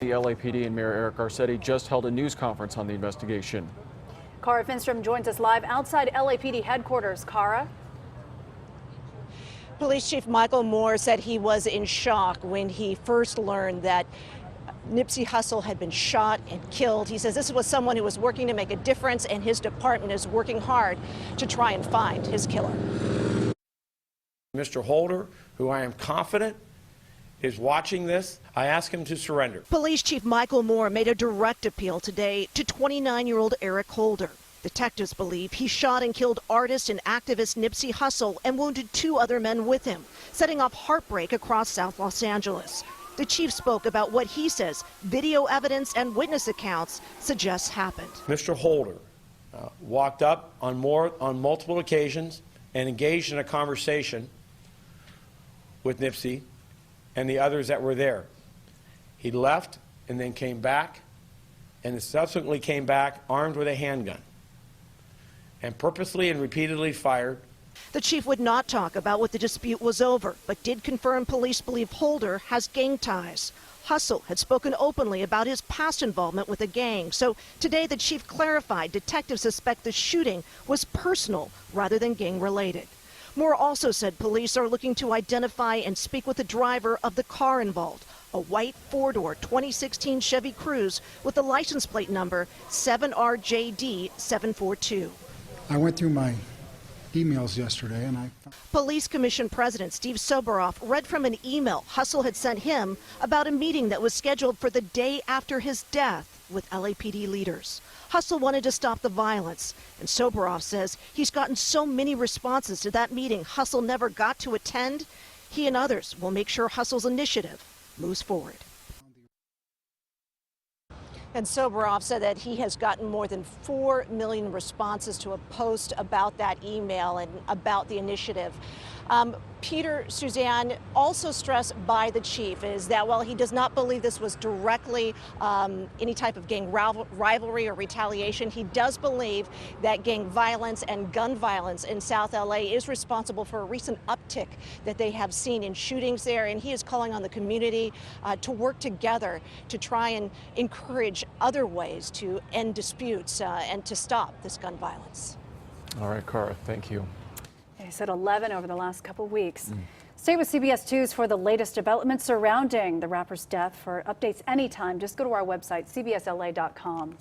The LAPD and Mayor Eric Garcetti just held a news conference on the investigation. Cara Finnstrom joins us live outside LAPD headquarters. Cara? Police Chief Michael Moore said he was in shock when he first learned that Nipsey Hussle had been shot and killed. He says this was someone who was working to make a difference, and his department is working hard to try and find his killer. Mr. Holder, who I am confident is watching this, I ask him to surrender. Police Chief Michael Moore made a direct appeal today to 29-year-old Eric Holder. Detectives believe he shot and killed artist and activist Nipsey Hussle and wounded 2 other men with him, setting off heartbreak across South Los Angeles. The chief spoke about what he says video evidence and witness accounts suggest happened. Mr. Holder walked up on multiple occasions and engaged in a conversation with Nipsey and the others that were there. He left and then came back, and subsequently came back armed with a handgun and purposely and repeatedly fired. The chief would not talk about what the dispute was over, but did confirm police believe Holder has gang ties. Hussle had spoken openly about his past involvement with a gang, so today the chief clarified detectives suspect the shooting was personal rather than gang-related. Moore also said police are looking to identify and speak with the driver of the car involved, a white 4-door 2016 Chevy Cruze with the license plate number 7RJD742. I went through my emails yesterday and Police Commission President Steve Soboroff read from an email Hussle had sent him about a meeting that was scheduled for the day after his death with LAPD leaders. Hussle wanted to stop the violence, and Soboroff says he's gotten so many responses to that meeting Hussle never got to attend. He and others will make sure Hussle's initiative moves forward. And Soboroff said that he has gotten more than 4 million responses to a post about that email and about the initiative. Peter, Suzanne, also stressed by the chief is that while he does not believe this was directly any type of gang rivalry or retaliation, he does believe that gang violence and gun violence in South LA is responsible for a recent uptick that they have seen in shootings there, and he is calling on the community to work together to try and encourage other ways to end disputes and to stop this gun violence. All right, Cara, thank you. He said 11 over the last couple weeks. Stay with CBS 2s for the latest developments surrounding the rapper's death. For updates anytime, just go to our website, cbsla.com.